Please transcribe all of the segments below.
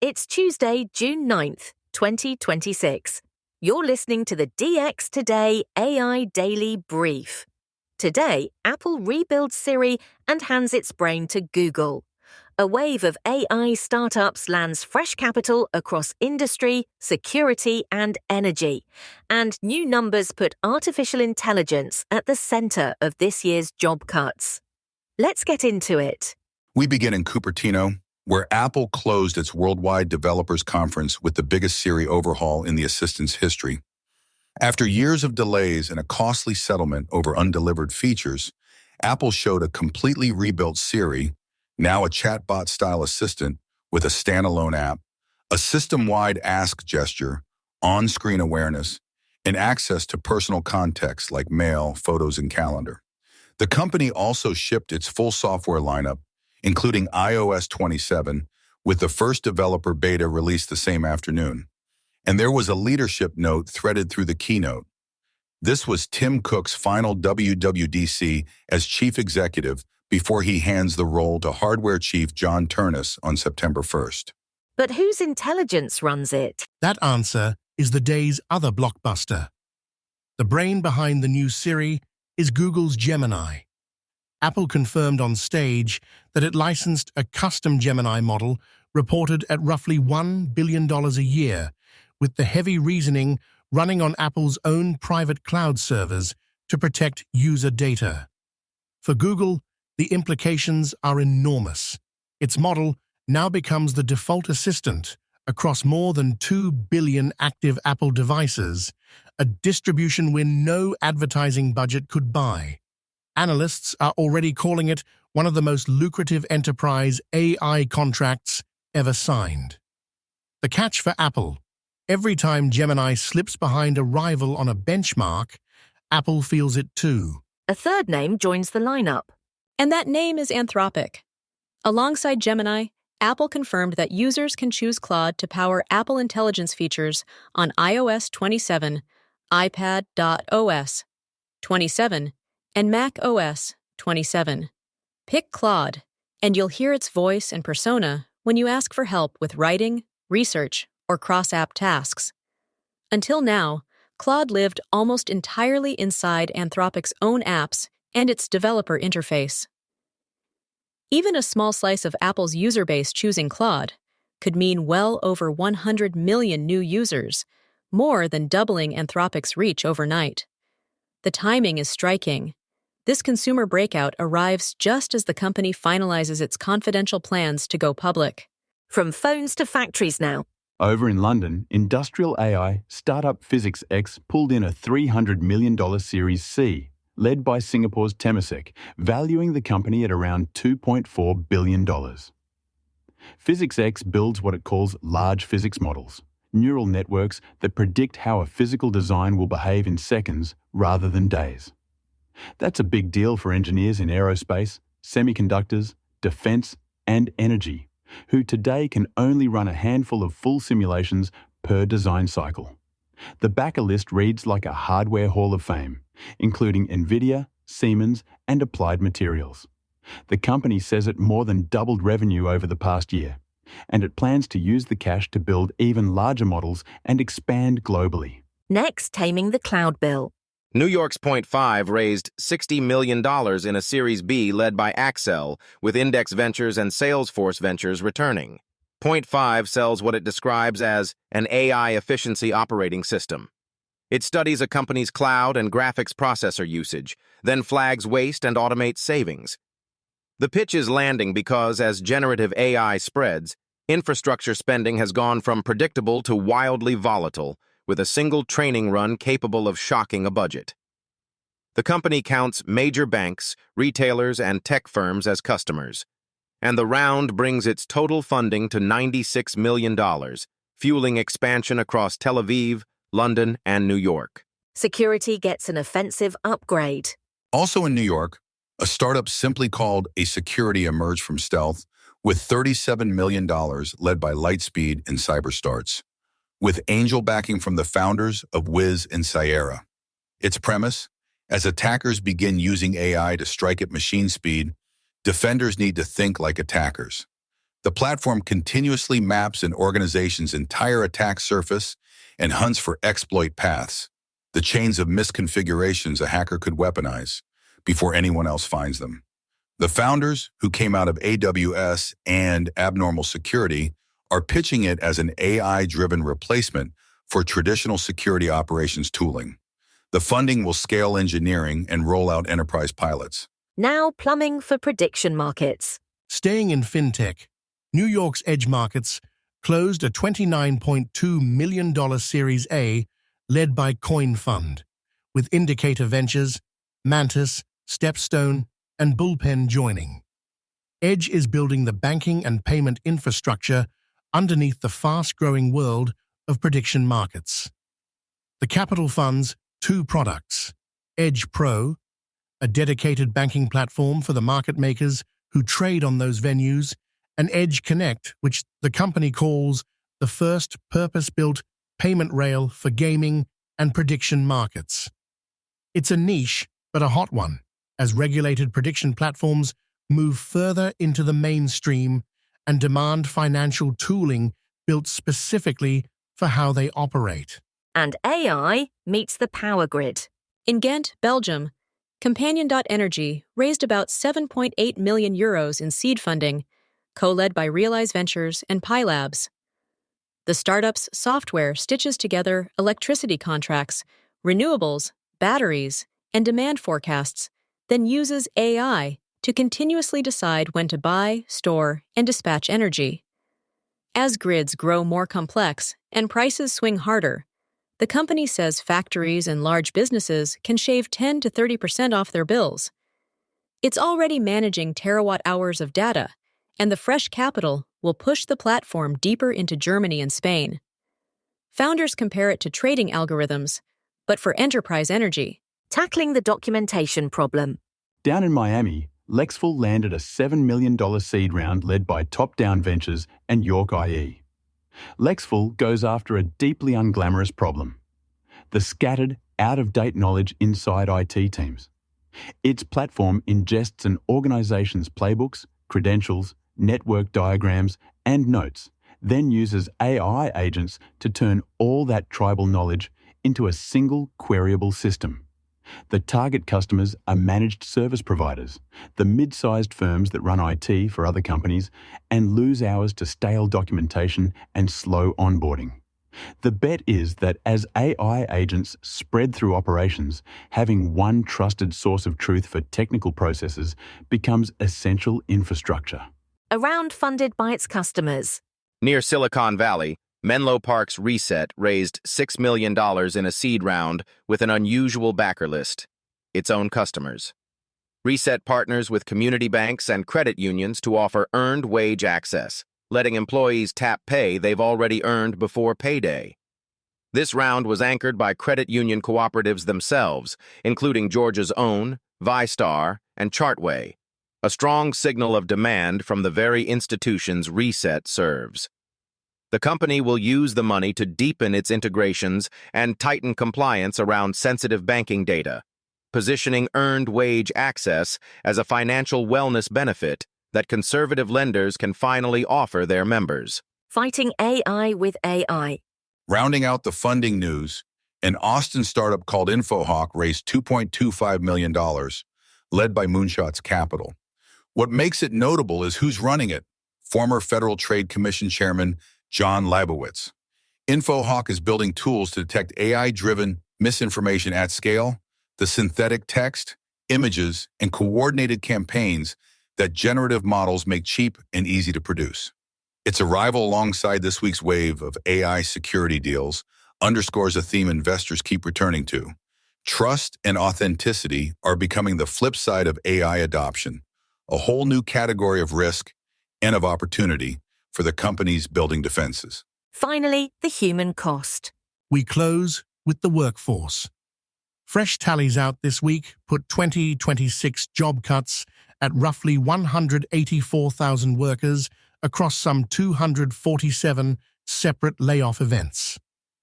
It's Tuesday, June 9th, 2026. You're listening to the DX Today AI Daily Brief. Today, Apple rebuilds Siri and hands its brain to Google. A wave of AI startups lands fresh capital across industry, security, and energy. And new numbers put artificial intelligence at the center of this year's job cuts. Let's get into it. We begin in Cupertino, where Apple closed its Worldwide Developers Conference with the biggest Siri overhaul in the assistant's history. After years of delays and a costly settlement over undelivered features, Apple showed a completely rebuilt Siri, now a chatbot-style assistant with a standalone app, a system-wide ask gesture, on-screen awareness, and access to personal context like mail, photos, and calendar. The company also shipped its full software lineup, including iOS 27, with the first developer beta released the same afternoon. And there was a leadership note threaded through the keynote. This was Tim Cook's final WWDC as chief executive before he hands the role to hardware chief John Turnus on September 1st. But whose intelligence runs it? That answer is the day's other blockbuster. The brain behind the new Siri is Google's Gemini. Apple confirmed on stage that it licensed a custom Gemini model reported at roughly $1 billion a year, with the heavy reasoning running on Apple's own private cloud servers to protect user data. For Google, the implications are enormous. Its model now becomes the default assistant across more than 2 billion active Apple devices, a distribution win no advertising budget could buy. Analysts are already calling it one of the most lucrative enterprise AI contracts ever signed. The catch for Apple: every time Gemini slips behind a rival on a benchmark, Apple feels it too. A third name joins the lineup. And that name is Anthropic. Alongside Gemini, Apple confirmed that users can choose Claude to power Apple Intelligence features on iOS 27, iPad.os 27, and Mac OS 27. Pick Claude, and you'll hear its voice and persona when you ask for help with writing, research, or cross-app tasks. Until now, Claude lived almost entirely inside Anthropic's own apps and its developer interface. Even a small slice of Apple's user base choosing Claude could mean well over 100 million new users, more than doubling Anthropic's reach overnight. The timing is striking. This consumer breakout arrives just as the company finalizes its confidential plans to go public. From phones to factories now. Over in London, industrial AI startup PhysicsX pulled in a $300 million Series C, led by Singapore's Temasek, valuing the company at around $2.4 billion. PhysicsX builds what it calls large physics models, neural networks that predict how a physical design will behave in seconds rather than days. That's a big deal for engineers in aerospace, semiconductors, defense, and energy, who today can only run a handful of full simulations per design cycle. The backer list reads like a hardware hall of fame, including NVIDIA, Siemens, and Applied Materials. The company says it more than doubled revenue over the past year, and it plans to use the cash to build even larger models and expand globally. Next, taming the cloud bill. New York's PointFive raised $60 million in a Series B led by Accel, with Index Ventures and Salesforce Ventures returning. PointFive sells what it describes as an AI efficiency operating system. It studies a company's cloud and graphics processor usage, then flags waste and automates savings. The pitch is landing because, as generative AI spreads, infrastructure spending has gone from predictable to wildly volatile, with a single training run capable of shocking a budget. The company counts major banks, retailers, and tech firms as customers, and the round brings its total funding to $96 million, fueling expansion across Tel Aviv, London, and New York. Security gets an offensive upgrade. Also in New York, a startup simply called A Security emerged from stealth with $37 million led by Lightspeed and CyberStarts, with angel backing from the founders of Wiz and Sierra. Its premise: as attackers begin using AI to strike at machine speed, defenders need to think like attackers. The platform continuously maps an organization's entire attack surface and hunts for exploit paths, the chains of misconfigurations a hacker could weaponize before anyone else finds them. The founders, who came out of AWS and abnormal security, are pitching it as an AI-driven replacement for traditional security operations tooling. The funding will scale engineering and roll out enterprise pilots. Now plumbing for prediction markets. Staying in fintech, New York's edge markets closed a $29.2 million Series A led by Coin Fund, with Indicator Ventures, Mantis, Stepstone, and Bullpen joining. Edge is building the banking and payment infrastructure underneath the fast-growing world of prediction markets. The capital funds two products: Edge Pro, a dedicated banking platform for the market makers who trade on those venues, and Edge Connect, which the company calls the first purpose-built payment rail for gaming and prediction markets. It's a niche, but a hot one, as regulated prediction platforms move further into the mainstream and demand financial tooling built specifically for how they operate. And AI meets the power grid. In Ghent, Belgium, Companion.energy raised about €7.8 million in seed funding, co-led by Realize Ventures and Pi Labs. The startup's software stitches together electricity contracts, renewables, batteries, and demand forecasts, then uses AI to continuously decide when to buy, store, and dispatch energy. As grids grow more complex and prices swing harder, the company says factories and large businesses can shave 10 to 30% off their bills. It's already managing terawatt-hours of data, and the fresh capital will push the platform deeper into Germany and Spain. Founders compare it to trading algorithms, but for enterprise energy. Tackling the documentation problem. Down in Miami, Lexful landed a $7 million seed round led by Top-Down Ventures and York IE. Lexful goes after a deeply unglamorous problem: the scattered, out-of-date knowledge inside IT teams. Its platform ingests an organization's playbooks, credentials, network diagrams, and notes, then uses AI agents to turn all that tribal knowledge into a single queryable system. The target customers are managed service providers, the mid-sized firms that run IT for other companies and lose hours to stale documentation and slow onboarding. The bet is that as AI agents spread through operations, having one trusted source of truth for technical processes becomes essential infrastructure. A round funded by its customers. Near Silicon Valley, Menlo Park's Reset raised $6 million in a seed round with an unusual backer list: its own customers. Reset partners with community banks and credit unions to offer earned wage access, letting employees tap pay they've already earned before payday. This round was anchored by credit union cooperatives themselves, including Georgia's own, ViStar, and Chartway, a strong signal of demand from the very institutions Reset serves. The company will use the money to deepen its integrations and tighten compliance around sensitive banking data, positioning earned wage access as a financial wellness benefit that conservative lenders can finally offer their members. Fighting AI with AI. Rounding out the funding news, an Austin startup called InfoHawk raised $2.25 million, led by Moonshots Capital. What makes it notable is who's running it: former Federal Trade Commission Chairman John Leibowitz. InfoHawk is building tools to detect AI-driven misinformation at scale, the synthetic text, images, and coordinated campaigns that generative models make cheap and easy to produce. Its arrival alongside this week's wave of AI security deals underscores a theme investors keep returning to. Trust and authenticity are becoming the flip side of AI adoption, a whole new category of risk and of opportunity for the companies building defenses. Finally, the human cost. We close with the workforce. Fresh tallies out this week put 2026 job cuts at roughly 184,000 workers across some 247 separate layoff events.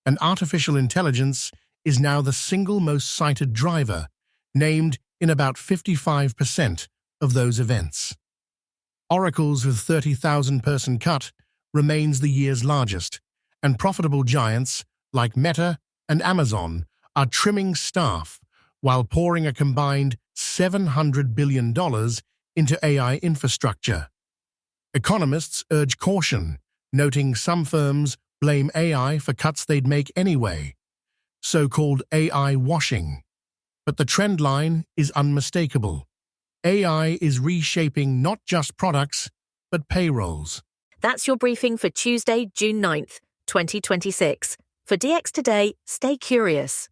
And artificial intelligence is now the single most cited driver, named in about 55% of those events. Oracle's 30,000-person cut remains the year's largest, and profitable giants like Meta and Amazon are trimming staff while pouring a combined $700 billion into AI infrastructure. Economists urge caution, noting some firms blame AI for cuts they'd make anyway, so-called AI washing. But the trend line is unmistakable. AI is reshaping not just products, but payrolls. That's your briefing for Tuesday, June 9th, 2026. For DX Today, stay curious.